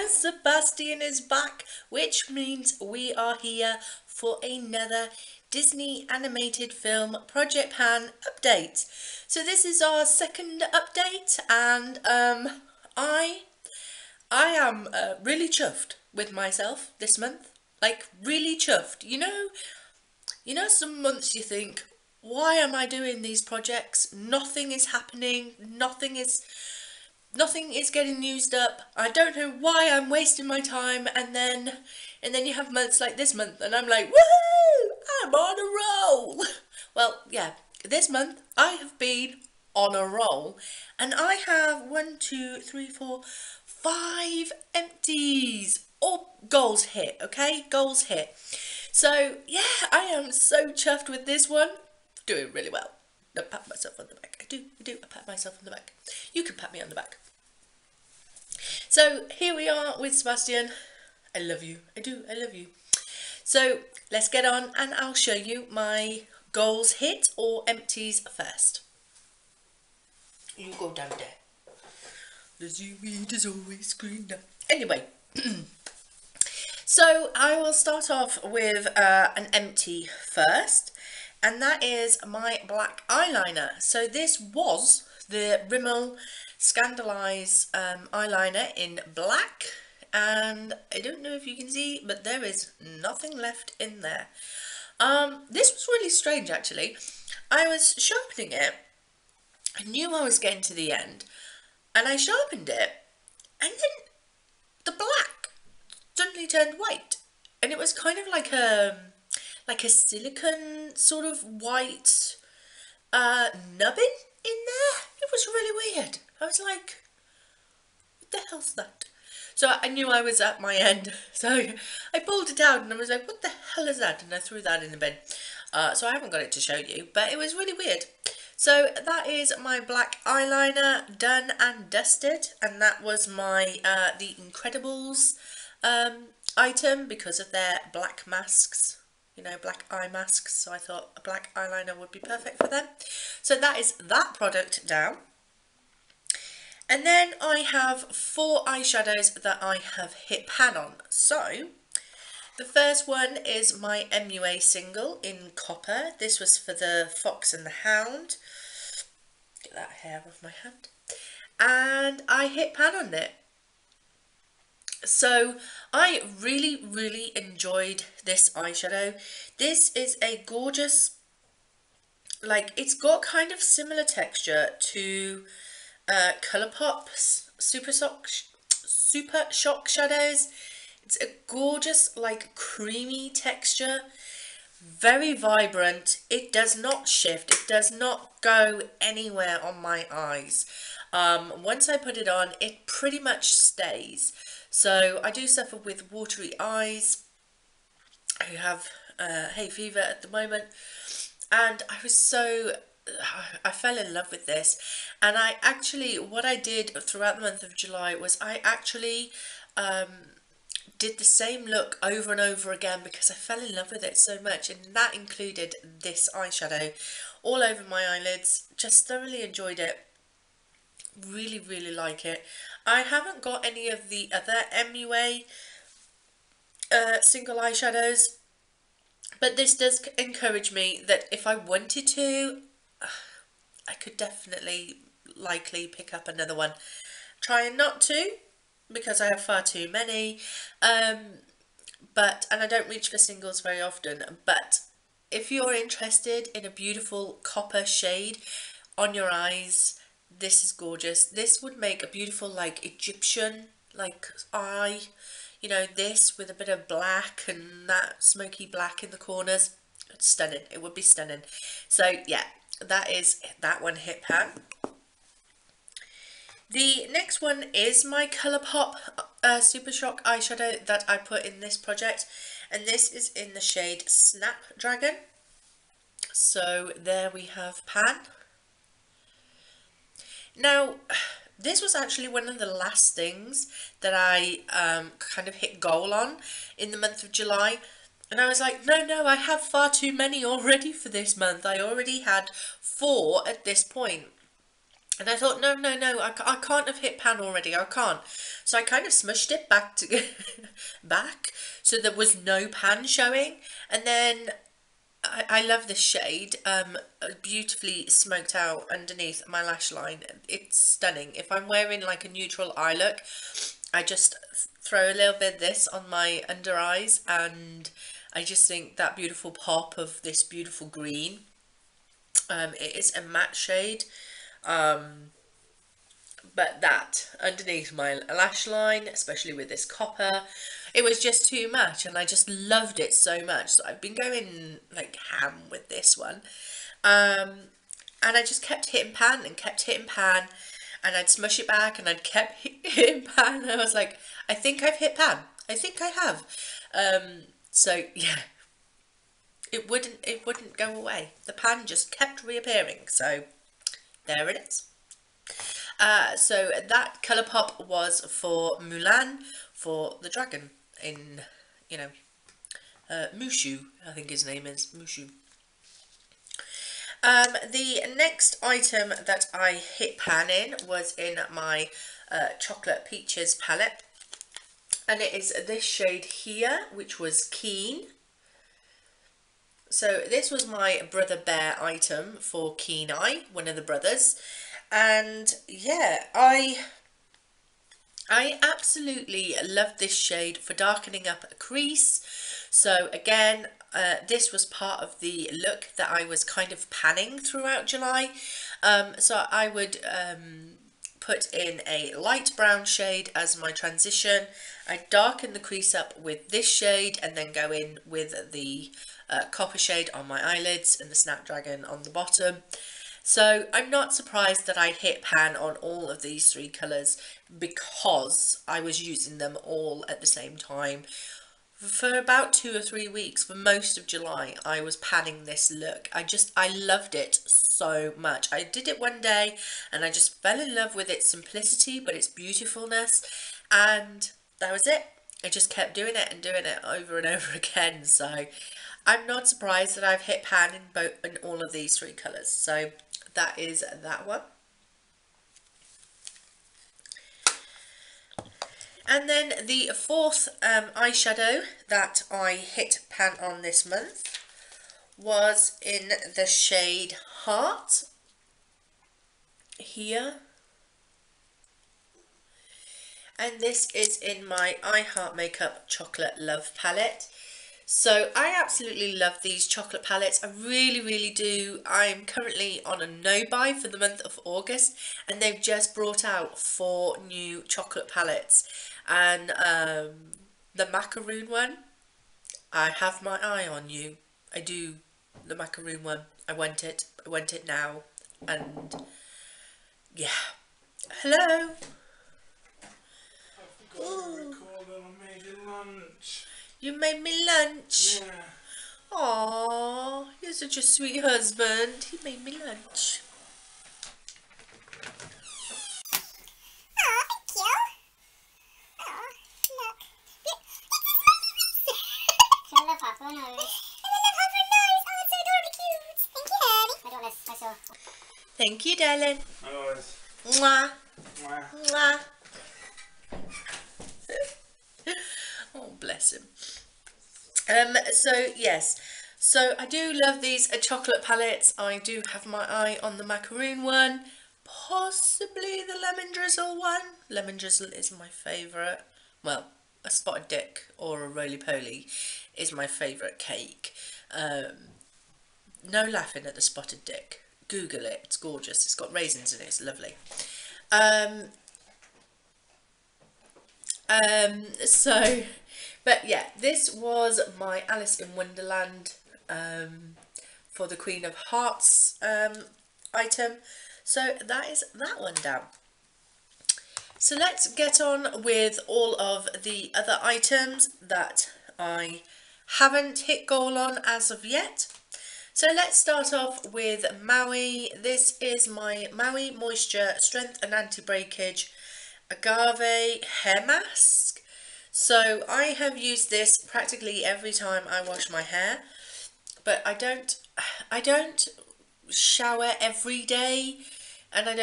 Sebastian is back, which means we are here for another Disney animated film Project Pan update. So this is our second update, and I am really chuffed with myself this month. Like, really chuffed. Some months you think, why am I doing these projects? Nothing is happening. Nothing is getting used up. I don't know why I'm wasting my time, and then you have months like this month, and I'm like, woohoo! I'm on a roll. Well, yeah, this month I have been on a roll, and I have 5 empties. All goals hit, okay? Goals hit. So yeah, I am so chuffed with this one. Doing really well. I pat myself on the back. I do. I pat myself on the back. You can pat me on the back. So here we are with Sebastian. I love you. I do. I love you. So let's get on, and I'll show you my goals hit or empties first. You go down there. The seaweed is always greener. Anyway, so I will start off with an empty first, and that is my black eyeliner. So this was the Rimmel Scandalise eyeliner in black, and I don't know if you can see, but there is nothing left in there. This was really strange actually. I was sharpening it, I knew I was getting to the end, and I sharpened it, and then the black suddenly turned white, and it was kind of like a silicone sort of white nubbin in there. It was really weird. I was like, what the hell's that? So I knew I was at my end, so I pulled it out and I was like, what the hell is that? And I threw that in the bin. So I haven't got it to show you, but it was really weird. So that is my black eyeliner done and dusted, and that was my The Incredibles item because of their black masks, black eye masks, so I thought a black eyeliner would be perfect for them. So that is that product down. And then I have 4 eyeshadows that I have hit pan on. So the first one is my MUA single in copper. This was for the Fox and the Hound. Get that hair off my hand. And I hit pan on it. So I really, really enjoyed this eyeshadow. This is a gorgeous, it's got kind of similar texture to Colourpop's Super Shock shadows. It's a gorgeous, creamy texture, very vibrant. It does not shift, it does not go anywhere on my eyes. Once I put it on, it pretty much stays. So I do suffer with watery eyes. I have hay fever at the moment, and I fell in love with this. And what I did throughout the month of July was I actually did the same look over and over again because I fell in love with it so much, and that included this eyeshadow all over my eyelids. Just thoroughly enjoyed it. Really, really like it. I haven't got any of the other MUA single eyeshadows, but this does encourage me that if I wanted to, I could definitely likely pick up another one. Trying not to, because I have far too many, and I don't reach for singles very often. But if you're interested in a beautiful copper shade on your eyes, this is gorgeous. This would make a beautiful Egyptian eye, this with a bit of black and that smoky black in the corners. It's stunning. It would be stunning. So yeah, that one hit pan. The next one is my Colourpop Super Shock eyeshadow that I put in this project, and this is in the shade Snapdragon. So there we have pan. Now, this was actually one of the last things that I kind of hit goal on in the month of July. And I was like, no, I have far too many already for this month. I already had 4 at this point. And I thought, no, no, no, I can't have hit pan already. I can't. So I kind of smushed it back to back, so there was no pan showing. And then I love this shade, beautifully smoked out underneath my lash line. It's stunning. If I'm wearing like a neutral eye look, I just throw a little bit of this on my under eyes, and I just think that beautiful pop of this beautiful green. It is a matte shade, but that underneath my lash line, especially with this copper, it was just too much, and I just loved it so much. So I've been going like ham with this one, and I just kept hitting pan and kept hitting pan, and I'd smush it back and I'd kept hitting pan, and I was like, I think I've hit pan, I think I have. So yeah, it wouldn't go away. The pan just kept reappearing, so there it is. So that colour pop was for Mulan, for the dragon in, you know, Mushu, I think his name is, Mushu. The next item that I hit pan in was in my Chocolate Peaches palette, and it is this shade here, which was Keen. So this was my Brother Bear item for Keen Eye, one of the brothers. And yeah, I absolutely love this shade for darkening up a crease. So again, this was part of the look that I was kind of panning throughout July. So I would put in a light brown shade as my transition. I darken the crease up with this shade and then go in with the copper shade on my eyelids and the Snapdragon on the bottom. So I'm not surprised that I hit pan on all of these three colours, because I was using them all at the same time. For about 2 or 3 weeks, for most of July, I was panning this look. I loved it so much. I did it one day and I just fell in love with its simplicity, but its beautifulness, and that was it. I just kept doing it and doing it over and over again. So I'm not surprised that I've hit pan in all of these three colours. So that is that one. And then the fourth eyeshadow that I hit pan on this month was in the shade Heart here. And this is in my I Heart Makeup Chocolate Love palette. So I absolutely love these chocolate palettes. I really, really do. I'm currently on a no-buy for the month of August, and they've just brought out 4 new chocolate palettes. And the macaroon one, I have my eye on you. I do. The macaroon one, I want it now. And yeah. Hello. I forgot to record and I made you lunch. You made me lunch. Yeah. Aww, you're such a sweet husband. He made me lunch. Oh, thank you. Oh, look. I love half her nose. I love half her nose. Oh, it's so adorably cute. Thank you, honey. I don't want to myself. Thank you, darling. Always. Mwah. Mwah. Mwah. Oh, bless him. So yes, so I do love these chocolate palettes. I do have my eye on the macaroon one, possibly the lemon drizzle one. Lemon drizzle is my favourite. Well, a spotted dick or a roly-poly is my favourite cake. No laughing at the spotted dick. Google it, it's gorgeous. It's got raisins in it, it's lovely. But yeah, this was my Alice in Wonderland for the Queen of Hearts item. So that is that one down. So let's get on with all of the other items that I haven't hit goal on as of yet. So let's start off with Maui. This is my Maui Moisture Strength and Anti-Breakage Agave Hair Mask. So I have used this practically every time I wash my hair, but I don't shower every day. and I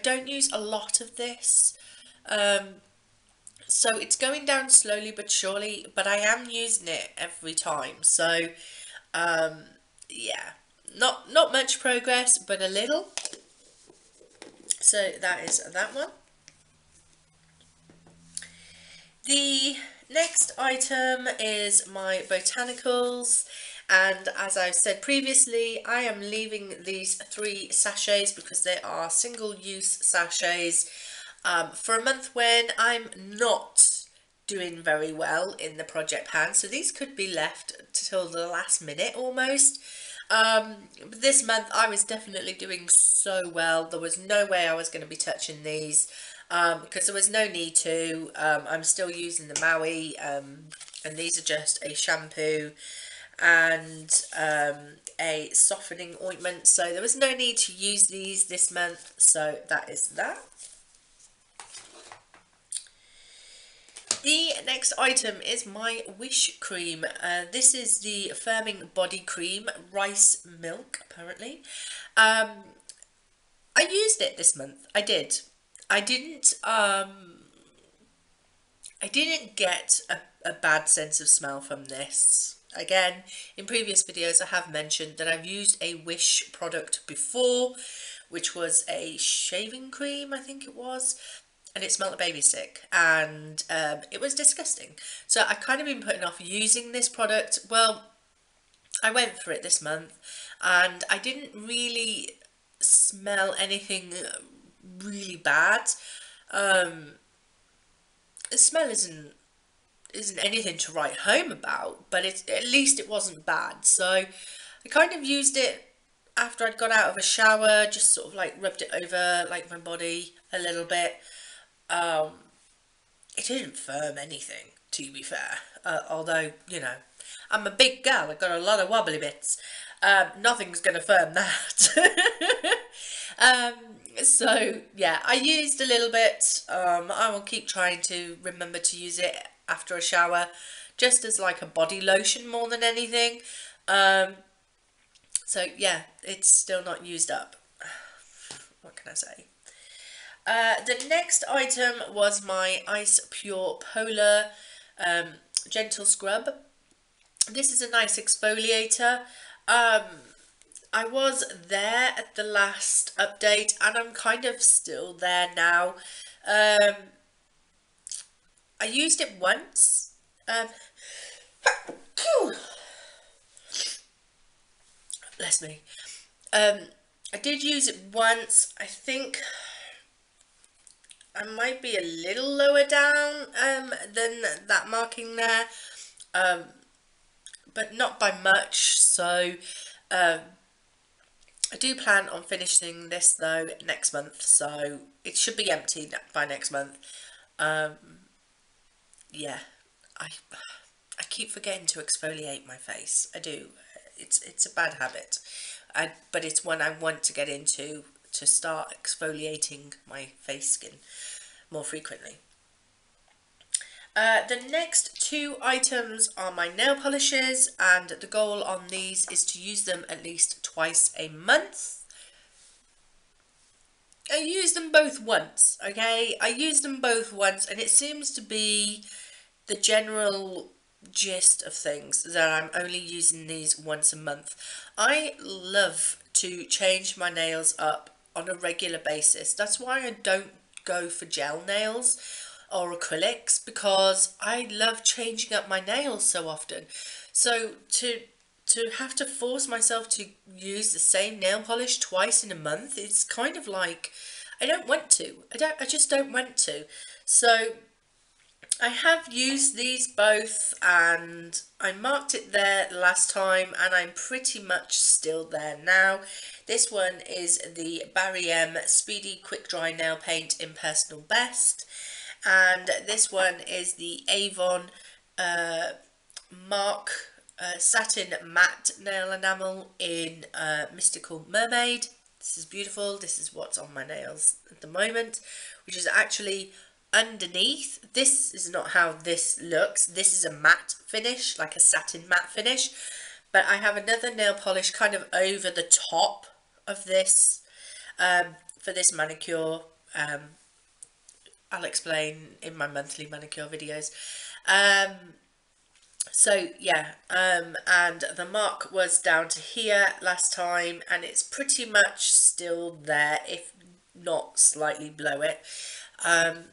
don't use a lot of this. So it's going down slowly but surely, but I am using it every time. So yeah, not much progress, but a little. So that is that one. The next item is my botanicals, and as I've said previously, I am leaving these 3 sachets because they are single-use sachets for a month when I'm not doing very well in the project pan, so these could be left till the last minute almost. This month I was definitely doing so well. There was no way I was going to be touching these because there was no need to. I'm still using the Maui, and these are just a shampoo and a softening ointment, so there was no need to use these this month, so that is that. The next item is my Wish cream. This is the Firming Body Cream, rice milk, apparently. I used it this month. I did. I didn't get a bad sense of smell from this. Again, in previous videos I have mentioned that I've used a Wish product before, which was a shaving cream, I think it was, and it smelled of baby stick, and it was disgusting. So I kind of been putting off using this product. Well, I went for it this month, and I didn't really smell anything really bad. The smell isn't anything to write home about, but at least it wasn't bad. So I kind of used it after I'd got out of a shower, just sort of like rubbed it over like my body a little bit. It didn't firm anything, to be fair, although, you know, I'm a big gal, I've got a lot of wobbly bits. Nothing's going to firm that. So, yeah, I used a little bit. I will keep trying to remember to use it after a shower, just as like a body lotion more than anything. So, yeah, it's still not used up. What can I say? The next item was my Ice Pure Polar Gentle Scrub. This is a nice exfoliator. I was there at the last update, and I'm kind of still there now. I used it once. Bless me. I did use it once. I think I might be a little lower down than that marking there, but not by much. So I do plan on finishing this though next month, so it should be empty by next month. Yeah, I keep forgetting to exfoliate my face. I do. It's a bad habit, but it's one I want to get into, to start exfoliating my face skin more frequently. The next 2 items are my nail polishes, and the goal on these is to use them at least twice a month. I used them both once, okay? I used them both once, and it seems to be the general gist of things that I'm only using these once a month. I love to change my nails up on a regular basis. That's why I don't go for gel nails or acrylics, because I love changing up my nails so often. So to have to force myself to use the same nail polish twice in a month, it's kind of like, I don't want to. I just don't want to. So I have used these both, and I marked it there last time, and I'm pretty much still there now. This one is the Barry M Speedy Quick Dry Nail Paint in Personal Best, and this one is the Avon Mark Satin Matte Nail Enamel in Mystical Mermaid. This is beautiful. This is what's on my nails at the moment, which is actually underneath. This is not how this looks. This is a matte finish, like a satin matte finish, But I have another nail polish kind of over the top of this for this manicure. I'll explain in my monthly manicure videos. So yeah, and the mark was down to here last time, and it's pretty much still there, if not slightly below it.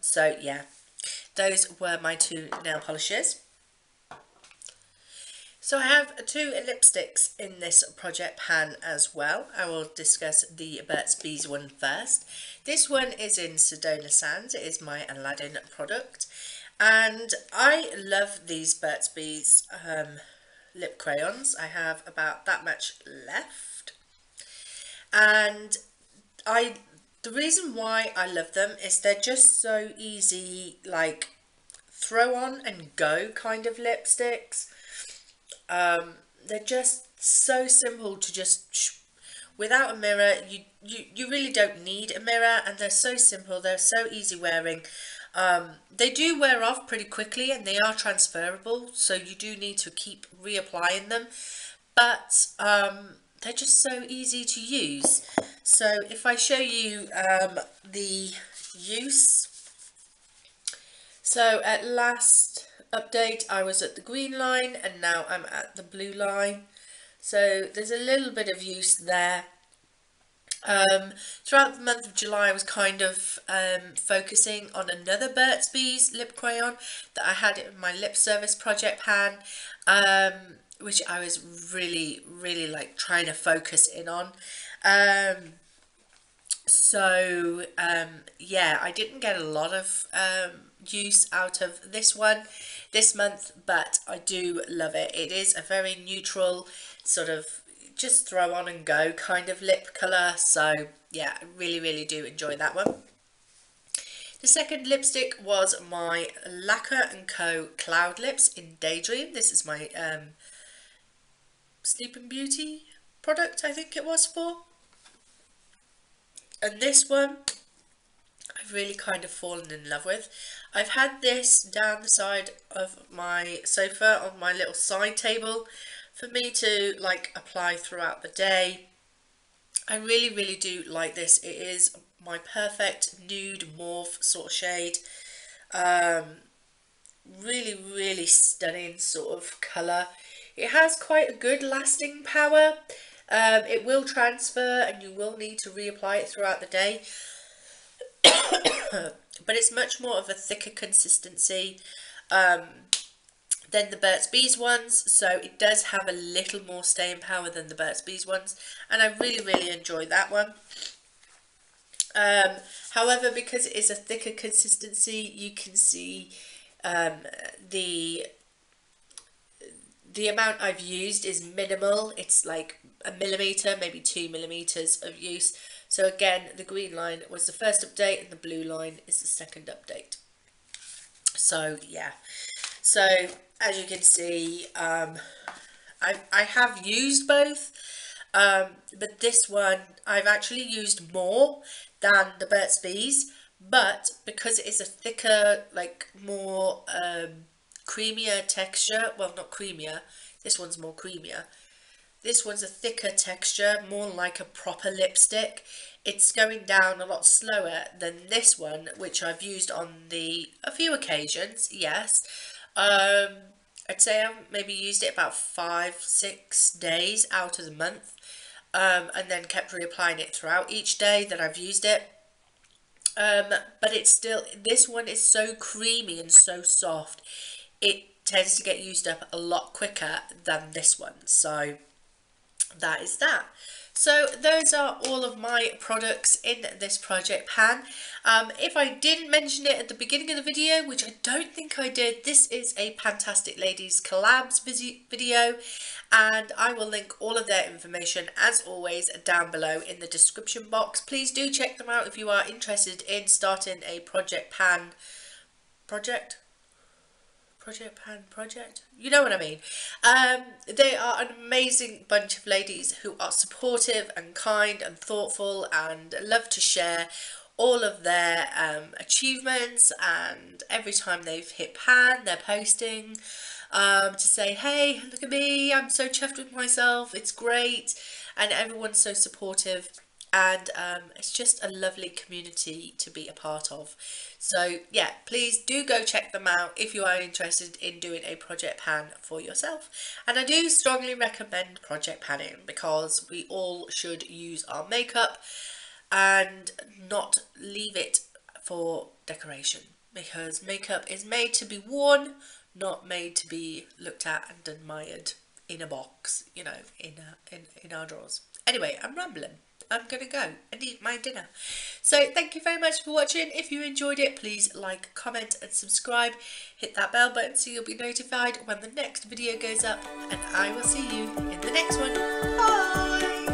So yeah, those were my two nail polishes. So I have two lipsticks in this project pan as well. I will discuss the Burt's Bees one first. This one is in Sedona Sands. It is my Aladdin product. And I love these Burt's Bees lip crayons. I have about that much left. And the reason why I love them is they're just so easy, like throw on and go kind of lipsticks. They're just so simple to just without a mirror. You really don't need a mirror, and they're so simple. They're so easy wearing. They do wear off pretty quickly, and they are transferable, so you do need to keep reapplying them, but they're just so easy to use. So if I show you the use, so at last update I was at the green line, and now I'm at the blue line, so there's a little bit of use there. Throughout the month of July I was kind of focusing on another Burt's Bees lip crayon that I had in my lip service project pan, which I was really like trying to focus in on. Yeah, I didn't get a lot of use out of this one this month, but I do love it. It is a very neutral sort of just throw on and go kind of lip colour, so yeah, I really do enjoy that one. The second lipstick was my Lacquer & Co Cloud Lips in Daydream. This is my Sleeping Beauty product, I think it was for. And this one I've really kind of fallen in love with. I've had this down the side of my sofa on my little side table for me to like apply throughout the day. I really do like this. It is my perfect nude mauve sort of shade. Really stunning sort of colour. It has quite a good lasting power. It will transfer and you will need to reapply it throughout the day. But it's much more of a thicker consistency than the Burt's Bees ones, so it does have a little more staying power than the Burt's Bees ones, and I really enjoy that one. However, because it is a thicker consistency, you can see the amount I've used is minimal. It's like a millimetre, maybe 2 millimetres of use. So again, the green line was the first update and the blue line is the second update. So yeah, so as you can see, I have used both, but this one I've actually used more than the Burt's Bees, but because it is a thicker, like more creamier texture, well, not creamier, this one's more creamier. This one's a thicker texture, more like a proper lipstick. It's going down a lot slower than this one, which I've used on a few occasions, yes. I'd say I've maybe used it about 5-6 days out of the month, and then kept reapplying it throughout each day that I've used it. But it's still, this one is so creamy and so soft, it tends to get used up a lot quicker than this one, so that is that. So those are all of my products in this project pan. If I didn't mention it at the beginning of the video, which I don't think I did, this is a Pantastic Ladies Collabs video, and I will link all of their information as always down below in the description box. Please do check them out if you are interested in starting a project pan project, you know what I mean. They are an amazing bunch of ladies who are supportive and kind and thoughtful and love to share all of their achievements, and every time they've hit pan they're posting to say, hey, look at me, I'm so chuffed with myself, it's great, and everyone's so supportive, and it's just a lovely community to be a part of. So yeah, please do go check them out if you are interested in doing a project pan for yourself. And I do strongly recommend project panning because we all should use our makeup and not leave it for decoration, because makeup is made to be worn, not made to be looked at and admired in a box, you know, in our drawers. Anyway, I'm rambling. I'm gonna go and eat my dinner. So thank you very much for watching. If you enjoyed it, please like, comment and subscribe. Hit that bell button so you'll be notified when the next video goes up, and I will see you in the next one. Bye!